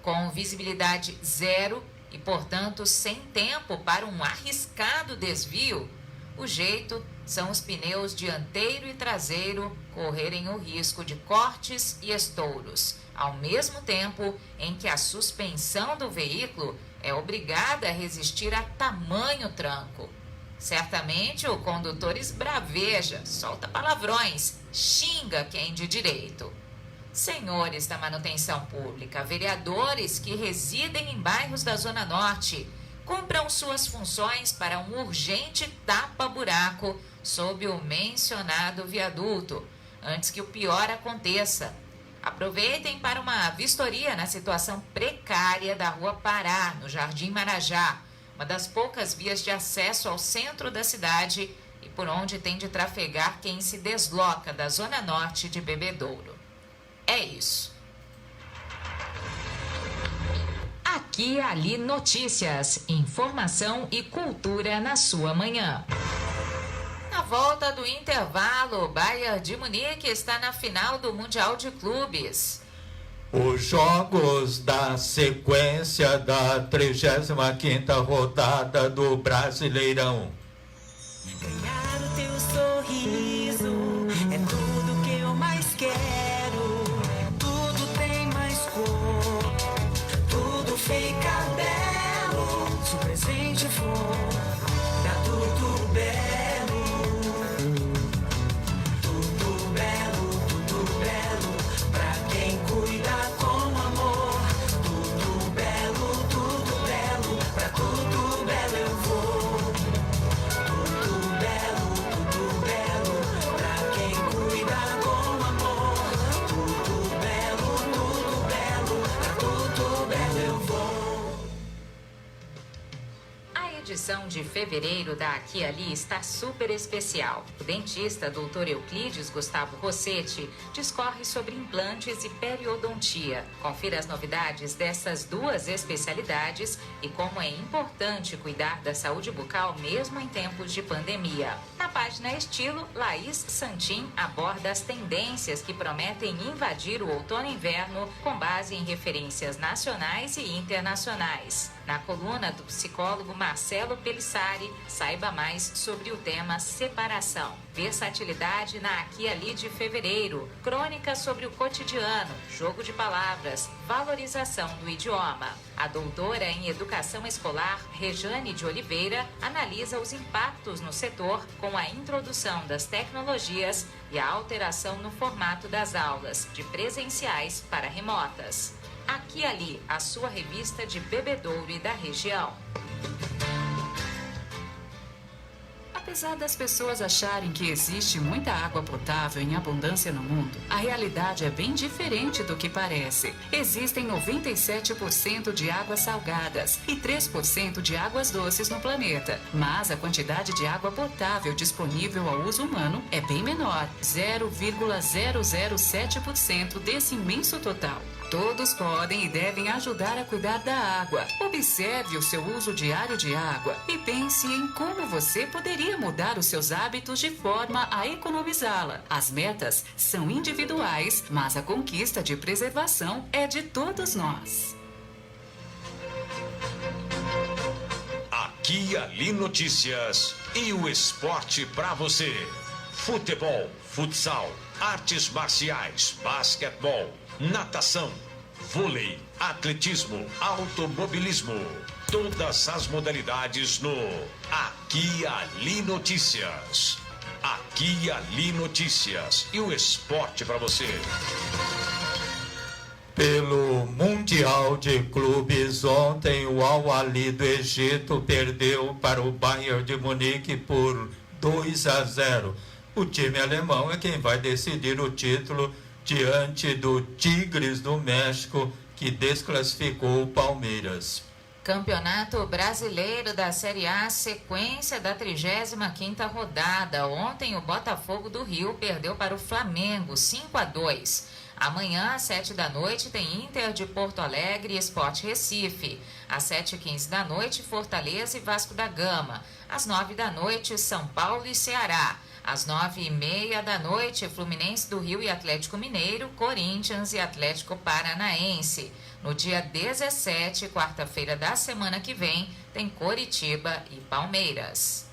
Com visibilidade zero e, portanto, sem tempo para um arriscado desvio, o jeito são os pneus dianteiro e traseiro correrem o risco de cortes e estouros, ao mesmo tempo em que a suspensão do veículo é obrigada a resistir a tamanho tranco. Certamente o condutor esbraveja, solta palavrões, xinga quem de direito. Senhores da manutenção pública, vereadores que residem em bairros da Zona Norte, cumpram suas funções para um urgente tapa-buraco sob o mencionado viaduto, antes que o pior aconteça. Aproveitem para uma vistoria na situação precária da Rua Pará, no Jardim Marajá, uma das poucas vias de acesso ao centro da cidade e por onde tem de trafegar quem se desloca da Zona Norte de Bebedouro. É isso. Aqui e ali notícias, informação e cultura na sua manhã. Na volta do intervalo, o Bayern de Munique está na final do Mundial de Clubes. Os jogos da sequência da 35ª rodada do Brasileirão. Ganhar o teu sorriso é tudo que eu mais quero. Tudo tem mais cor, tudo fica belo. Se o presente for da Tudo Belo. Tudo belo, tudo belo, pra quem cuida com amor. Tudo belo, pra tudo belo eu vou. Tudo belo, pra quem cuida com amor. Tudo belo, pra tudo belo eu vou. A edição de fevereiro da Aqui e Ali está super especial. O dentista Dr. Euclides Gustavo Rossetti discorre sobre implantes e periodontia. Confira as novidades dessas duas especialidades e como é importante cuidar da saúde bucal mesmo em tempos de pandemia. Na página Estilo, Laís Santin aborda as tendências que prometem invadir o outono e inverno com base em referências nacionais e internacionais. Na coluna do psicólogo Marcelo Pelissari, saiba mais sobre o tema separação. Versatilidade na Aqui e Ali de fevereiro. Crônica sobre o cotidiano, jogo de palavras, valorização do idioma. A doutora em Educação Escolar, Rejane de Oliveira, analisa os impactos no setor com a introdução das tecnologias e a alteração no formato das aulas, de presenciais para remotas. Aqui e Ali, a sua revista de Bebedouro e da região. Apesar das pessoas acharem que existe muita água potável em abundância no mundo, a realidade é bem diferente do que parece. Existem 97% de águas salgadas e 3% de águas doces no planeta, mas a quantidade de água potável disponível ao uso humano é bem menor, 0,007% desse imenso total. Todos podem e devem ajudar a cuidar da água. Observe o seu uso diário de água e pense em como você poderia mudar os seus hábitos de forma a economizá-la. As metas são individuais, mas a conquista de preservação é de todos nós. Aqui e Ali Notícias e o esporte pra você. Futebol, futsal, artes marciais, basquetebol, natação, vôlei, atletismo, automobilismo. Todas as modalidades no Aqui e Ali Notícias. Aqui e Ali Notícias e o esporte para você. Pelo Mundial de Clubes, ontem o Al-Ahly do Egito perdeu para o Bayern de Munique por 2-0. O time alemão é quem vai decidir o título diante do Tigres do México, que desclassificou o Palmeiras. Campeonato Brasileiro da Série A, sequência da 35ª rodada. Ontem o Botafogo do Rio perdeu para o Flamengo 5-2. Amanhã, às 7 da noite, tem Inter de Porto Alegre e Sport Recife. Às 7h15 da noite, Fortaleza e Vasco da Gama. Às 9 da noite, São Paulo e Ceará. Às 9h30 da noite, Fluminense do Rio e Atlético Mineiro, Corinthians e Atlético Paranaense. No dia 17, quarta-feira da semana que vem, tem Coritiba e Palmeiras.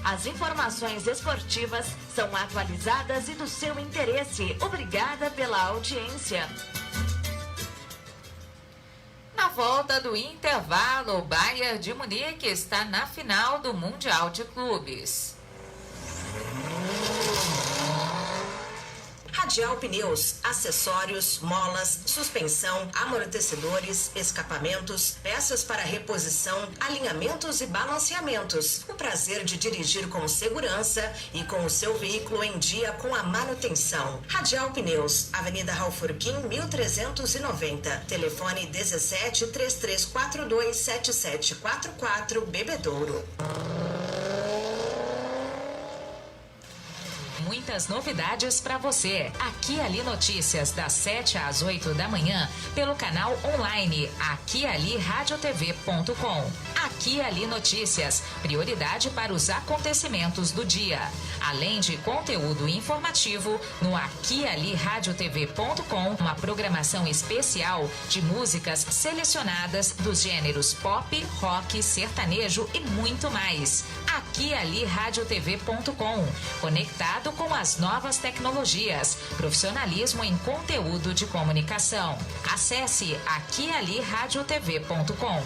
As informações esportivas são atualizadas e do seu interesse. Obrigada pela audiência. Na volta do intervalo, o Bayern de Munique está na final do Mundial de Clubes. Radial Pneus, acessórios, molas, suspensão, amortecedores, escapamentos, peças para reposição, alinhamentos e balanceamentos. O prazer de dirigir com segurança e com o seu veículo em dia com a manutenção. Radial Pneus, Avenida Raufurquim, 1390. Telefone 17 3342 7744, Bebedouro. Muitas novidades para você. Aqui e Ali Notícias, das 7 às 8 da manhã, pelo canal online aquialiradiotv.com. Aqui e Ali Notícias, prioridade para os acontecimentos do dia. Além de conteúdo informativo, no aquialiradiotv.com, uma programação especial de músicas selecionadas dos gêneros pop, rock, sertanejo e muito mais. aquialiradiotv.com, conectado com as novas tecnologias, profissionalismo em conteúdo de comunicação. Acesse aquialiradiotv.com.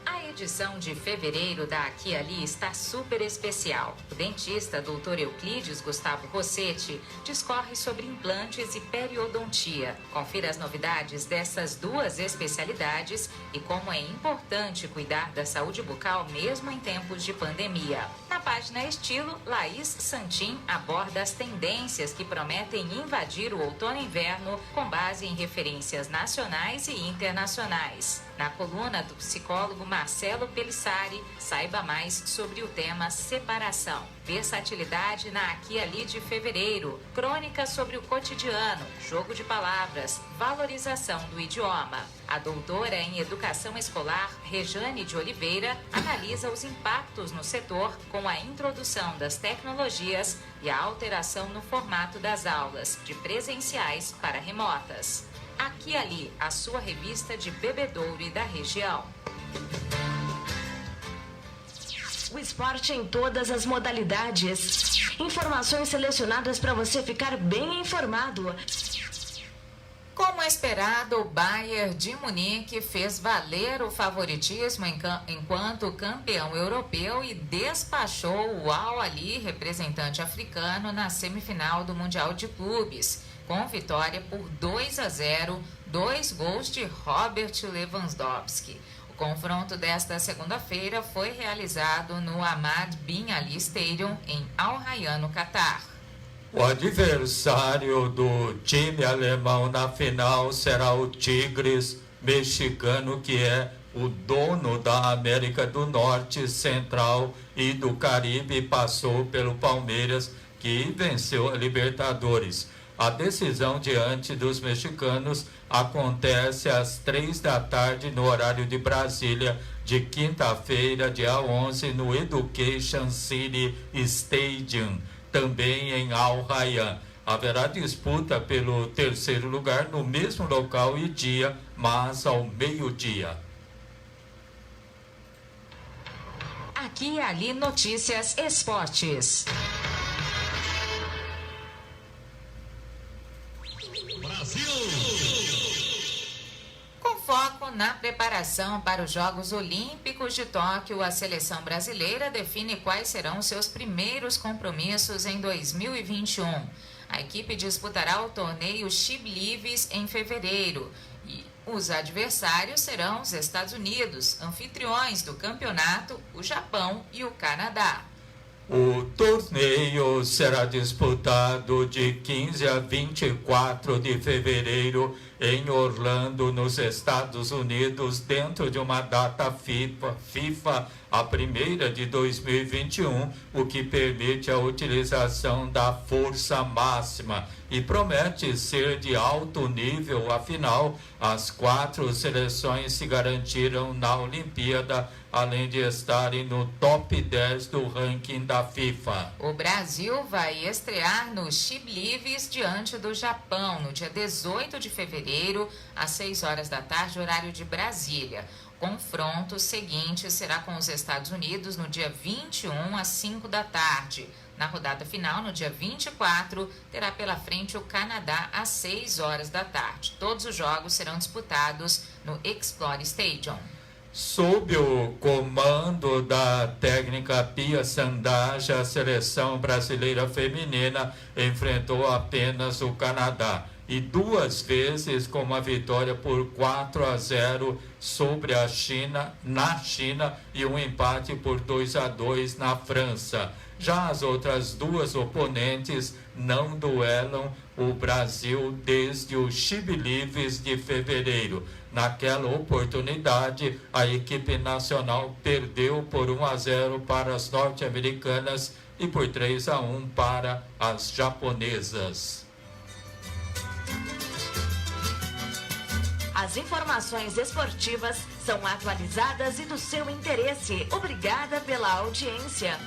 A edição de fevereiro da Aqui e Ali está super especial. O dentista Dr. Euclides Gustavo Rossetti discorre sobre implantes e periodontia. Confira as novidades dessas duas especialidades e como é importante cuidar da saúde bucal mesmo em tempos de pandemia. Na página Estilo, Laís Santin aborda as tendências que prometem invadir o outono e inverno com base em referências nacionais e internacionais. Na coluna do psicólogo Marcelo Pelissari, saiba mais sobre o tema separação. Versatilidade na Aqui e Ali de fevereiro. Crônica sobre o cotidiano, jogo de palavras, valorização do idioma. A doutora em Educação Escolar, Rejane de Oliveira, analisa os impactos no setor com a introdução das tecnologias e a alteração no formato das aulas, de presenciais para remotas. Aqui e Ali, a sua revista de Bebedouro e da região. O esporte em todas as modalidades. Informações selecionadas para você ficar bem informado. Como esperado, o Bayern de Munique fez valer o favoritismo enquanto campeão europeu e despachou o Al-Ahly, representante africano, na semifinal do Mundial de Clubes, com vitória por 2-0, 2 gols de Robert Lewandowski. O confronto desta segunda-feira foi realizado no Ahmad Bin Ali Stadium, em Al Rayyan, no Catar. O adversário do time alemão na final será o Tigres mexicano, que é o dono da América do Norte, Central e do Caribe, e passou pelo Palmeiras, que venceu a Libertadores. A decisão diante dos mexicanos acontece às 3 da tarde no horário de Brasília, de quinta-feira, dia 11, no Education City Stadium, também em Al Rayyan. Haverá disputa pelo terceiro lugar no mesmo local e dia, mas ao meio-dia. Aqui e Ali Notícias Esportes. foco na preparação para os Jogos Olímpicos de Tóquio, a seleção brasileira define quais serão seus primeiros compromissos em 2021. A equipe disputará o torneio Chiblives em fevereiro e os adversários serão os Estados Unidos, anfitriões do campeonato, o Japão e o Canadá. O torneio será disputado de 15 a 24 de fevereiro em Orlando, nos Estados Unidos, dentro de uma data FIFA, a primeira de 2021, o que permite a utilização da força máxima e promete ser de alto nível. Afinal, as 4 seleções se garantiram na Olimpíada, além de estarem no top 10 do ranking da FIFA. O Brasil vai estrear no Chiblives diante do Japão no dia 18 de fevereiro, às 6 horas da tarde, horário de Brasília. Confronto seguinte será com os Estados Unidos no dia 21 às 5 da tarde. Na rodada final, no dia 24, terá pela frente o Canadá às 6 horas da tarde. Todos os jogos serão disputados no Explore Stadium. Sob o comando da técnica Pia Sandaja, a seleção brasileira feminina enfrentou apenas o Canadá e 2 vezes com uma vitória por 4-0 sobre a China, na China, e um empate por 2-2 na França. Já as outras 2 oponentes não duelam o Brasil desde o Chiblives de fevereiro. Naquela oportunidade, a equipe nacional perdeu por 1-0 para as norte-americanas e por 3-1 para as japonesas. As informações esportivas são atualizadas e do seu interesse. Obrigada pela audiência.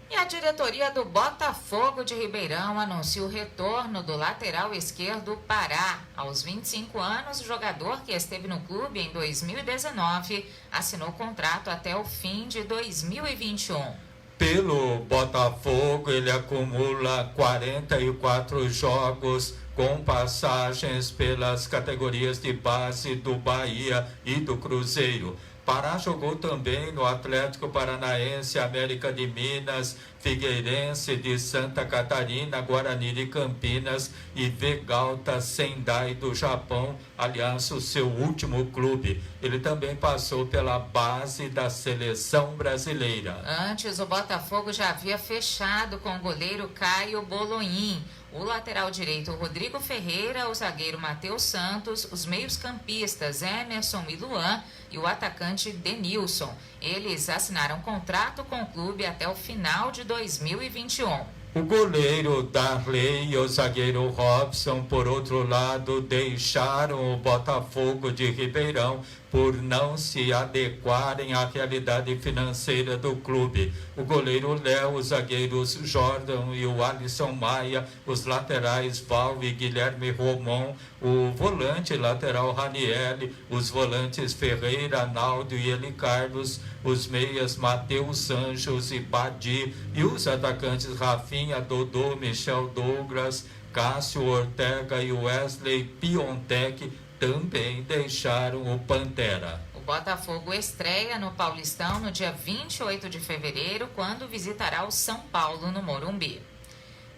E a diretoria do Botafogo de Ribeirão anuncia o retorno do lateral esquerdo Pará. Aos 25 anos, o jogador, que esteve no clube em 2019, assinou contrato até o fim de 2021. Pelo Botafogo, ele acumula 44 jogos com passagens pelas categorias de base do Bahia e do Cruzeiro. Pará jogou também no Atlético Paranaense, América de Minas, Figueirense de Santa Catarina, Guarani de Campinas e Vegalta Sendai do Japão, aliás, o seu último clube. Ele também passou pela base da seleção brasileira. Antes, o Botafogo já havia fechado com o goleiro Caio Boloin, o lateral direito Rodrigo Ferreira, o zagueiro Matheus Santos, os meios-campistas Emerson e Luan e o atacante Denilson. Eles assinaram contrato com o clube até o final de 2021. O goleiro Darley e o zagueiro Robson, por outro lado, deixaram o Botafogo de Ribeirão por não se adequarem à realidade financeira do clube. O goleiro Léo, os zagueiros Jordan e o Alisson Maia, os laterais Val e Guilherme Romão, o volante lateral Ranielli, os volantes Ferreira, Naldo e Eli Carlos, os meias Matheus Anjos e Badi e os atacantes Rafinha, Dodô, Michel Douglas, Cássio Ortega e Wesley Piontek também deixaram o Pantera. O Botafogo estreia no Paulistão no dia 28 de fevereiro, quando visitará o São Paulo no Morumbi.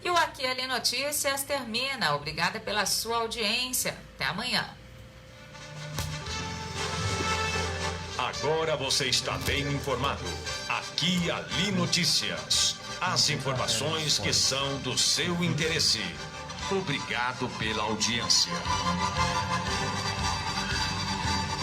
E o Aqui Ali Notícias termina. Obrigada pela sua audiência. Até amanhã. Agora você está bem informado. Aqui Ali Notícias. As informações que são do seu interesse. Obrigado pela audiência.